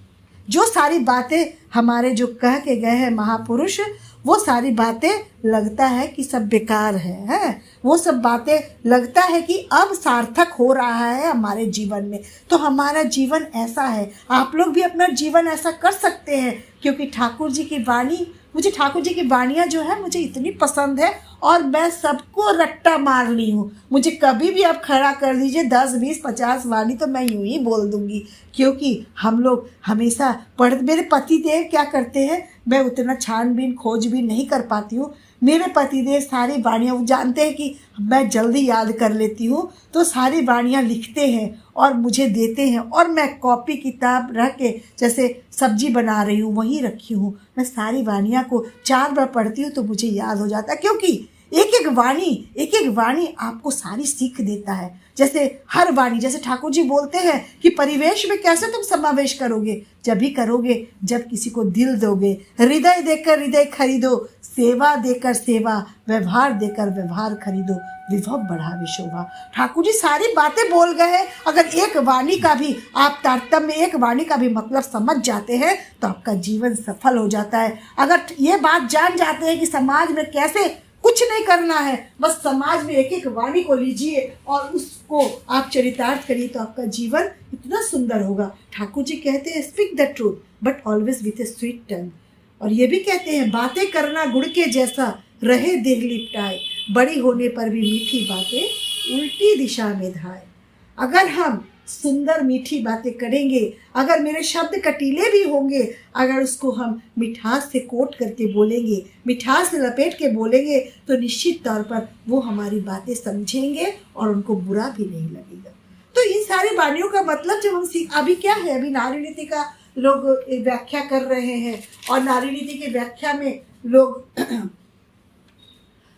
जो सारी बातें हमारे जो कह के गए हैं महापुरुष, वो सारी बातें लगता है कि सब बेकार है। वो सब बातें लगता है कि अब सार्थक हो रहा है हमारे जीवन में। तो हमारा जीवन ऐसा है, आप लोग भी अपना जीवन ऐसा कर सकते हैं, क्योंकि ठाकुर जी की वाणी, मुझे ठाकुर जी की वाणियाँ जो है मुझे इतनी पसंद है और मैं सबको रट्टा मार ली हूँ। मुझे कभी भी आप खड़ा कर दीजिए 10, 20, 50 वाणी तो मैं यूँ ही बोल दूँगी, क्योंकि हम लोग हमेशा मेरे पति देव क्या करते हैं, मैं उतना छानबीन खोजबीन नहीं कर पाती हूँ। मेरे पतिदेव सारी वाणियाँ, वो जानते हैं कि मैं जल्दी याद कर लेती हूँ, तो सारी वाणियाँ लिखते हैं और मुझे देते हैं। और मैं कॉपी किताब रख के, जैसे सब्जी बना रही हूँ वहीं रखी हूँ, मैं सारी वाणियाँ को 4 बार पढ़ती हूँ तो मुझे याद हो जाता है। क्योंकि एक एक वाणी आपको सारी सीख देता है। जैसे हर वाणी, जैसे ठाकुर जी बोलते हैं कि परिवेश में कैसे तुम समावेश करोगे? जब भी करोगे जब किसी को दिल दोगे, हृदय देकर हृदय खरीदो, सेवा देकर सेवा, व्यवहार देकर व्यवहार खरीदो, विभव बढ़ावे शोभा। ठाकुर जी सारी बातें बोल गए हैं। अगर एक वाणी का भी आप तारतम्य, एक वाणी का भी मतलब समझ जाते हैं तो आपका जीवन सफल हो जाता है। अगर ये बात जान जाते हैं कि समाज में कैसे कुछ नहीं करना है, बस समाज में एक एक वाणी को लीजिए और उसको आप चरितार्थ करिए, तो आपका जीवन इतना सुंदर होगा। ठाकुर जी कहते हैं speak the truth but always with a sweet tongue. और ये भी कहते हैं बातें करना गुड़ के जैसा, रहे देह लिपटाए, बड़ी होने पर भी मीठी बातें उल्टी दिशा में धाए। अगर हम सुंदर मीठी बातें करेंगे, अगर मेरे शब्द कटीले भी होंगे, अगर उसको हम मिठास से कोट करके बोलेंगे, मिठास से लपेट के बोलेंगे, तो निश्चित तौर पर वो हमारी बातें समझेंगे और उनको बुरा भी नहीं लगेगा। तो इन सारी वाणियों का मतलब जब हम अभी क्या है, अभी नारी नीति का लोग व्याख्या कर रहे हैं और नारी नीति की व्याख्या में लोग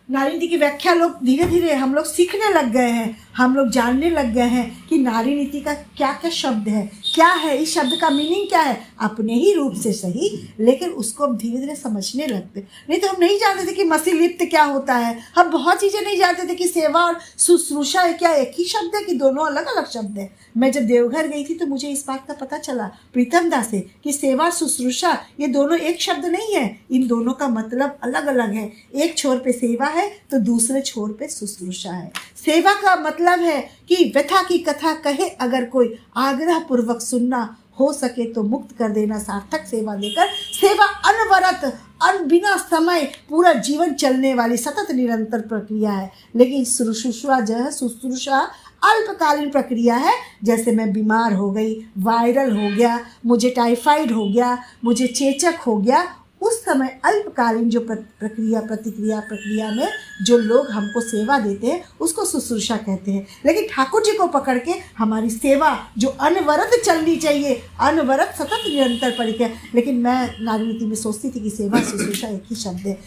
नारी नीति की व्याख्या लोग धीरे धीरे हम लोग सीखने लग गए हैं, हम लोग जानने लग गए हैं कि नारी नीति का क्या क्या शब्द है, क्या है, इस शब्द का मीनिंग क्या है, अपने ही रूप से सही, लेकिन उसको हम धीरे धीरे समझने लगते। नहीं तो हम नहीं जानते थे कि मसीलिप्त क्या होता है, हम बहुत चीज़ें नहीं जानते थे कि सेवा और शुश्रूषा है क्या एक ही शब्द है कि दोनों अलग अलग शब्द है। मैं जब देवघर गई थी तो मुझे इस बात का पता चला प्रीतम दास से कि सेवा शुश्रूषा ये दोनों एक शब्द नहीं है, इन दोनों का मतलब अलग अलग है। एक छोर पे सेवा है तो दूसरे छोर पे शुश्रूषा है। सेवा का मतलब है कि व्यथा की कथा कहे अगर कोई, आग्रह पूर्वक सुनना, हो सके तो मुक्त कर देना सार्थक सेवा देकर। सेवा अनवरत बिना समय पूरा जीवन चलने वाली सतत निरंतर प्रक्रिया है। लेकिन शुश्रूषा जो है, शुश्रूषा अल्पकालीन प्रक्रिया है। जैसे मैं बीमार हो गई, वायरल हो गया, मुझे टाइफाइड हो गया, मुझे चेचक हो गया, उस समय अल्पकालीन जो प्रक्रिया में जो लोग हमको सेवा देते हैं उसको शुश्रूषा कहते हैं। लेकिन ठाकुर जी को पकड़ के हमारी सेवा जो अनवरत चलनी चाहिए, अनवरत सतत निरंतर पड़ी है। लेकिन मैं नारीनीति में सोचती थी कि सेवा शुश्रूषा एक ही शब्द है,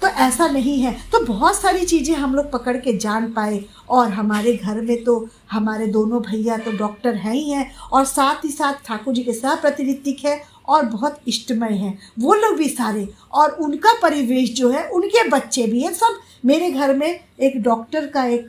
तो ऐसा नहीं है। तो बहुत सारी चीज़ें हम लोग पकड़ के जान पाए। और हमारे घर में तो हमारे दोनों भैया तो डॉक्टर हैं ही हैं, और साथ ही साथ ठाकुर जी के सह प्रतिनिधिक है और बहुत इष्टमय हैं वो लोग भी सारे। और उनका परिवेश जो है, उनके बच्चे भी हैं, सब मेरे घर में एक डॉक्टर का एक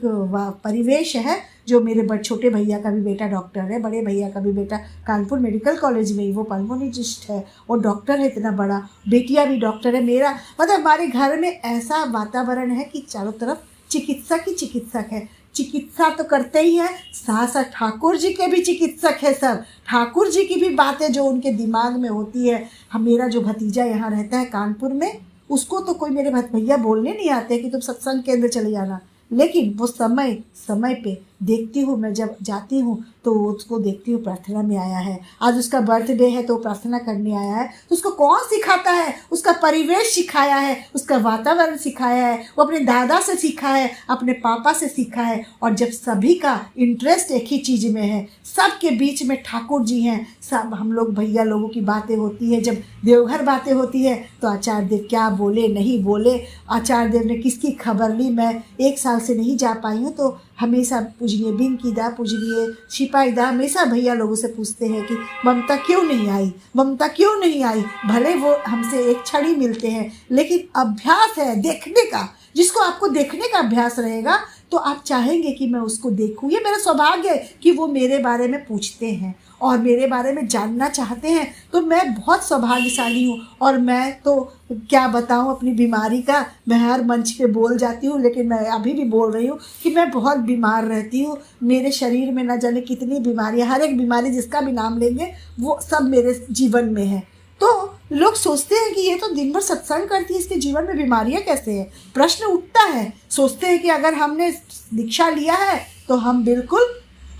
परिवेश है। जो मेरे छोटे भैया का भी बेटा डॉक्टर है, बड़े भैया का भी बेटा कानपुर मेडिकल कॉलेज में ही वो पल्मोनोलॉजिस्ट है, वो डॉक्टर है इतना बड़ा, बेटियां भी डॉक्टर है। मेरा मतलब हमारे घर में ऐसा वातावरण है कि चारों तरफ चिकित्सक ही चिकित्सक है। चिकित्सा तो करते ही हैं, साथ साथ ठाकुर जी के भी चिकित्सक है सब। ठाकुर जी की भी बातें जो उनके दिमाग में होती है। मेरा जो भतीजा यहाँ रहता है कानपुर में, उसको तो कोई मेरे भैया बोलने नहीं आते कि तुम सत्संग केंद्र चले जाना, लेकिन वो समय पे देखती हूँ, मैं जब जाती हूँ तो उसको देखती हूँ प्रार्थना में आया है। आज उसका बर्थडे है तो प्रार्थना करने आया है। तो उसको कौन सिखाता है? उसका परिवेश सिखाया है, उसका वातावरण सिखाया है, वो अपने दादा से सीखा है, अपने पापा से सीखा है। और जब सभी का इंटरेस्ट एक ही चीज़ में है, सबके बीच में ठाकुर जी हैं, सब हम लोग भैया लोगों की बातें होती है, जब देवघर बातें होती है तो आचार्य देव क्या बोले नहीं बोले, आचार्य देव ने किसकी खबर ली। मैं 1 साल से नहीं जा पाई हूँ, तो हमेशा पूजनीय बिंकी दा, पूजनीय शिपाई दा हमेशा भैया लोगों से पूछते हैं कि ममता क्यों नहीं आई, ममता क्यों नहीं आई। भले वो हमसे एक क्षण ही मिलते हैं, लेकिन अभ्यास है देखने का। जिसको आपको देखने का अभ्यास रहेगा तो आप चाहेंगे कि मैं उसको देखूं। ये मेरा सौभाग्य है कि वो मेरे बारे में पूछते हैं और मेरे बारे में जानना चाहते हैं। तो मैं बहुत सौभाग्यशाली हूँ। और मैं तो क्या बताऊँ अपनी बीमारी का, मैं हर मंच पे बोल जाती हूँ, लेकिन मैं अभी भी बोल रही हूँ कि मैं बहुत बीमार रहती हूँ। मेरे शरीर में न जाने कितनी बीमारियाँ, हर एक बीमारी जिसका भी नाम लेंगे वो सब मेरे जीवन में है। तो लोग सोचते हैं कि ये तो दिन भर सत्संग करती है, इसके जीवन में बीमारियां कैसे हैं? प्रश्न उठता है। सोचते हैं कि अगर हमने दीक्षा लिया है तो हम बिल्कुल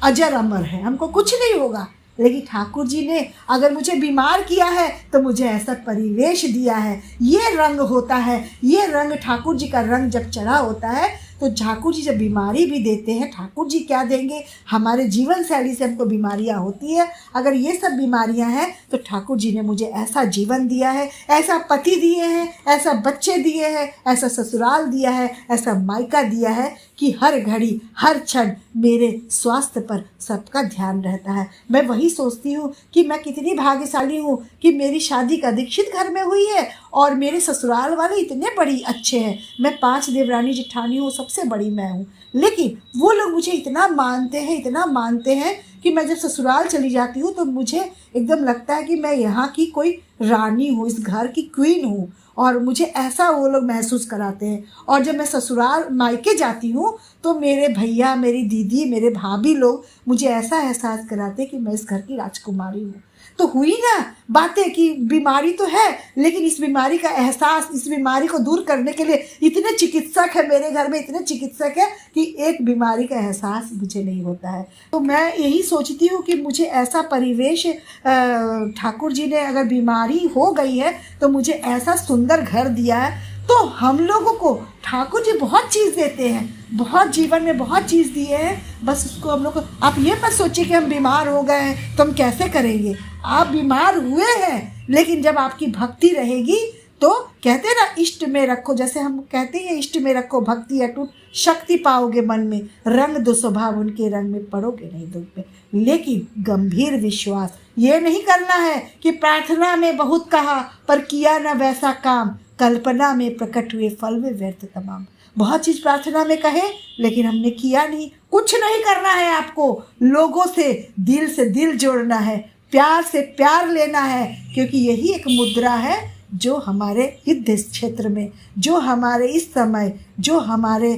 अजर अमर हैं, हमको कुछ नहीं होगा। लेकिन ठाकुर जी ने अगर मुझे बीमार किया है तो मुझे ऐसा परिवेश दिया है। ये रंग होता है, ये रंग ठाकुर जी का रंग जब चढ़ा होता है तो ठाकुर जी जब बीमारी भी देते हैं, ठाकुर जी क्या देंगे? हमारे जीवन शैली से हमको बीमारियां होती है। अगर ये सब बीमारियां हैं तो ठाकुर जी ने मुझे ऐसा जीवन दिया है, ऐसा पति दिए हैं, ऐसा बच्चे दिए हैं, ऐसा ससुराल दिया है, ऐसा मायका दिया है कि हर घड़ी हर क्षण मेरे स्वास्थ्य पर सबका ध्यान रहता है। मैं वही सोचती हूँ कि मैं कितनी भाग्यशाली हूँ कि मेरी शादी का दीक्षित घर में हुई है और मेरे ससुराल वाले इतने बड़ी अच्छे हैं। मैं 5 देवरानी जेठानी हूँ, सबसे बड़ी मैं हूँ, लेकिन वो लोग मुझे इतना मानते हैं कि मैं जब ससुराल चली जाती हूँ तो मुझे एकदम लगता है कि मैं यहाँ की कोई रानी हूँ, इस घर की क्वीन हूँ। और मुझे ऐसा वो लोग महसूस कराते हैं। और जब मैं ससुराल मायके जाती हूँ तो मेरे भैया, मेरी दीदी, मेरे भाभी लोग मुझे ऐसा एहसास कराते हैं कि मैं इस घर की राजकुमारी हूँ। तो हुई ना बातें कि बीमारी तो है, लेकिन इस बीमारी का एहसास, इस बीमारी को दूर करने के लिए इतने चिकित्सक है मेरे घर में, इतने चिकित्सक है कि एक बीमारी का एहसास मुझे नहीं होता है। तो मैं यही सोचती हूँ कि मुझे ऐसा परिवेश, ठाकुर जी ने अगर बीमारी हो गई है तो मुझे ऐसा सुंदर घर दिया है। तो हम लोगों को ठाकुर जी बहुत चीज़ देते हैं, बहुत जीवन में बहुत चीज़ दिए हैं। बस उसको हम लोग को, आप ये मत सोचिए कि हम बीमार हो गए हैं तो हम कैसे करेंगे। आप बीमार हुए हैं, लेकिन जब आपकी भक्ति रहेगी तो कहते हैं ना, इष्ट में रखो, जैसे हम कहते हैं इष्ट में रखो भक्ति अटूट, शक्ति पाओगे मन में, रंग दो स्वभाव उनके रंग में, पड़ोगे नहीं दुख में। लेकिन गंभीर विश्वास ये नहीं करना है कि प्रार्थना में बहुत कहा पर किया न वैसा काम, कल्पना में प्रकट हुए फल में व्यर्थ तमाम। बहुत चीज़ प्रार्थना में कहे लेकिन हमने किया नहीं। कुछ नहीं करना है आपको, लोगों से दिल जोड़ना है, प्यार से प्यार लेना है, क्योंकि यही एक मुद्रा है जो हमारे युद्ध क्षेत्र में, जो हमारे इस समय, जो हमारे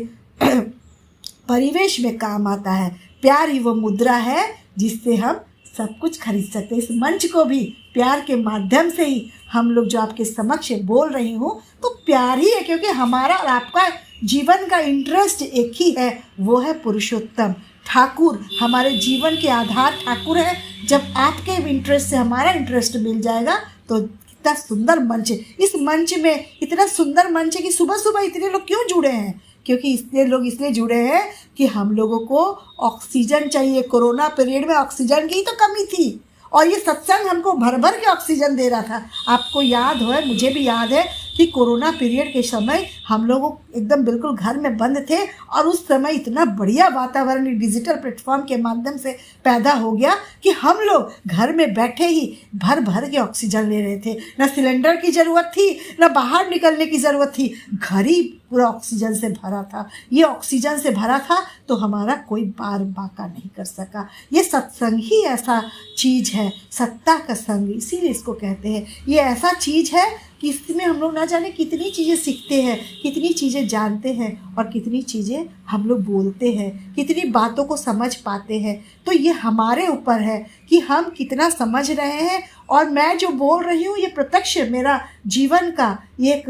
परिवेश में काम आता है। प्यार ही वो मुद्रा है जिससे हम सब कुछ खरीद सकते हैं। इस मंच को भी प्यार के माध्यम से ही हम लोग जो आपके समक्ष बोल रही हूँ तो प्यार ही है, क्योंकि हमारा और आपका जीवन का इंटरेस्ट एक ही है, वो है पुरुषोत्तम ठाकुर। हमारे जीवन के आधार ठाकुर है। जब आपके इंटरेस्ट से हमारा इंटरेस्ट मिल जाएगा तो इतना सुंदर मंच है। इस मंच में इतना सुंदर मंच है कि सुबह सुबह इतने लोग क्यों जुड़े हैं? क्योंकि इसलिए लोग इसलिए जुड़े हैं कि हम लोगों को ऑक्सीजन चाहिए। कोरोना पीरियड में ऑक्सीजन की ही तो कमी थी और ये सत्संग हमको भर भर के ऑक्सीजन दे रहा था। आपको याद हो, मुझे भी याद है कि कोरोना पीरियड के समय हम लोग एकदम बिल्कुल घर में बंद थे और उस समय इतना बढ़िया वातावरण डिजिटल प्लेटफॉर्म के माध्यम से पैदा हो गया कि हम लोग घर में बैठे ही भर भर के ऑक्सीजन ले रहे थे। ना सिलेंडर की ज़रूरत थी, ना बाहर निकलने की ज़रूरत थी, घर ही पूरा ऑक्सीजन से भरा था। ये ऑक्सीजन से भरा था तो हमारा कोई बार बाका नहीं कर सका। ये सत्संग ही ऐसा चीज़ है, सत्ता का संग इसीलिए इसको कहते हैं। ये ऐसा चीज़ है कि इसमें हम लोग ना जाने कितनी चीज़ें सीखते हैं, कितनी चीज़ें जानते हैं और कितनी चीज़ें हम लोग बोलते हैं, कितनी बातों को समझ पाते हैं। तो ये हमारे ऊपर है कि हम कितना समझ रहे हैं। और मैं जो बोल रही हूँ ये प्रत्यक्ष मेरा जीवन का एक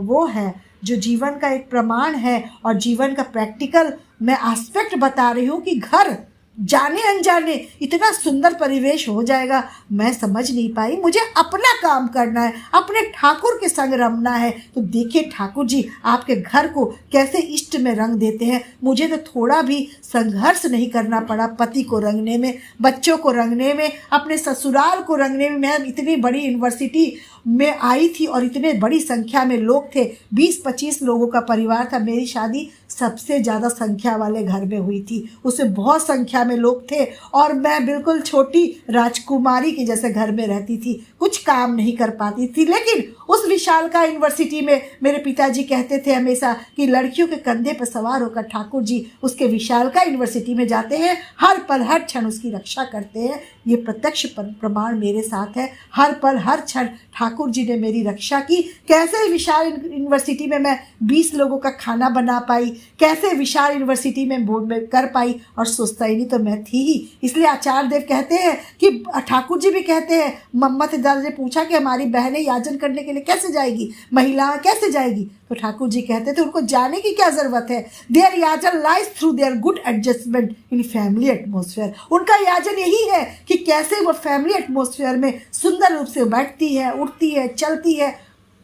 वो है, जो जीवन का एक प्रमाण है और जीवन का प्रैक्टिकल मैं एस्पेक्ट बता रही हूँ कि घर जाने अनजाने इतना सुंदर परिवेश हो जाएगा, मैं समझ नहीं पाई। मुझे अपना काम करना है, अपने ठाकुर के संग रमना है। तो देखिए ठाकुर जी आपके घर को कैसे इष्ट में रंग देते हैं। मुझे तो थोड़ा भी संघर्ष नहीं करना पड़ा पति को रंगने में, बच्चों को रंगने में, अपने ससुराल को रंगने में। मैं इतनी बड़ी यूनिवर्सिटी में आई थी और इतने बड़ी संख्या में लोग थे, 20-25 लोगों का परिवार था। मेरी शादी सबसे ज़्यादा संख्या वाले घर में हुई थी, उसमें बहुत संख्या में लोग थे और मैं बिल्कुल छोटी राजकुमारी के जैसे घर में रहती थी, कुछ काम नहीं कर पाती थी। लेकिन उस विशालका यूनिवर्सिटी में मेरे पिताजी कहते थे हमेशा कि लड़कियों के कंधे पर सवार होकर ठाकुर जी उसके विशालका यूनिवर्सिटी में जाते हैं, हर पल हर क्षण उसकी रक्षा करते हैं। ये प्रत्यक्ष प्रमाण मेरे साथ है। हर पल हर क्षण ठाकुर जी ने मेरी रक्षा की। कैसे विशाल यूनिवर्सिटी में मैं 20 लोगों का खाना बना पाई, कैसे विशाल यूनिवर्सिटी में बोर्ड में कर पाई, और सोचता ही नहीं तो मैं थी ही। इसलिए आचार्य देव कहते हैं कि ठाकुर जी भी कहते हैं, मम्मत दादा ने पूछा कि हमारी बहनें याजन करने के लिए कैसे जाएगी, महिलाएं कैसे जाएगी? तो ठाकुर जी कहते थे उनको जाने की क्या ज़रूरत है। देयर याजन lies through their good adjustment in family atmosphere. उनका याजन यही है कि कैसे वो फैमिली एटमोसफेयर में सुंदर रूप से बैठती है, उठती है, चलती है।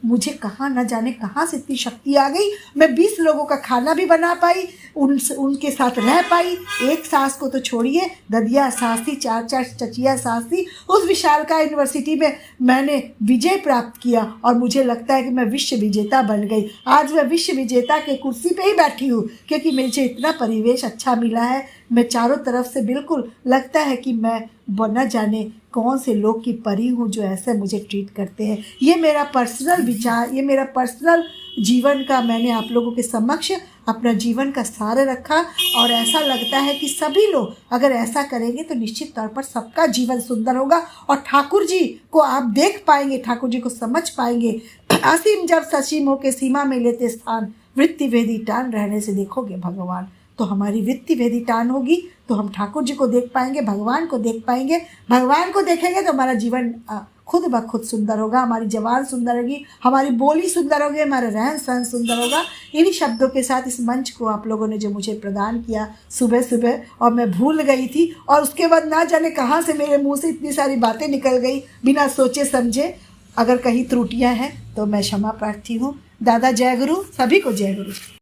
मुझे कहाँ न जाने कहाँ से इतनी शक्ति आ गई। मैं 20 लोगों का खाना भी बना पाई, उनके साथ रह पाई। एक सास को तो छोड़िए, ददिया सास थी, 4 चचिया सास थी। उस विशालका यूनिवर्सिटी में मैंने विजय प्राप्त किया और मुझे लगता है कि मैं विश्व विजेता बन गई। आज मैं विश्व विजेता के कुर्सी पे ही बैठी हूँ क्योंकि मुझे इतना परिवेश अच्छा मिला है। मैं चारों तरफ से बिल्कुल लगता है कि मैं न जाने कौन से लोग की परी हूँ जो ऐसे मुझे ट्रीट करते हैं। ये मेरा पर्सनल विचार, ये मेरा पर्सनल जीवन का मैंने आप लोगों के समक्ष अपना जीवन का सार रखा और ऐसा लगता है कि सभी लोग अगर ऐसा करेंगे तो निश्चित तौर पर सबका जीवन सुंदर होगा और ठाकुर जी को आप देख पाएंगे, ठाकुर जी को समझ पाएंगे। असीम जब ससीम हो के सीमा में लेते स्थान, वृत्ति भेदी टान रहने से देखोगे भगवान। तो हमारी वृत्ति भेदी टान होगी तो हम ठाकुर जी को देख पाएंगे, भगवान को देख पाएंगे। भगवान को देखेंगे तो हमारा जीवन खुद ब खुद सुंदर होगा, हमारी जबान सुंदर होगी, हमारी बोली सुंदर होगी, हमारा रहन सहन सुंदर होगा। इन्हीं शब्दों के साथ इस मंच को आप लोगों ने जो मुझे प्रदान किया सुबह सुबह, और मैं भूल गई थी और उसके बाद ना जाने कहाँ से मेरे मुंह से इतनी सारी बातें निकल गई बिना सोचे समझे। अगर कहीं त्रुटियां हैं तो मैं क्षमा प्रार्थी हूँ। दादा जय गुरु, सभी को जय गुरु।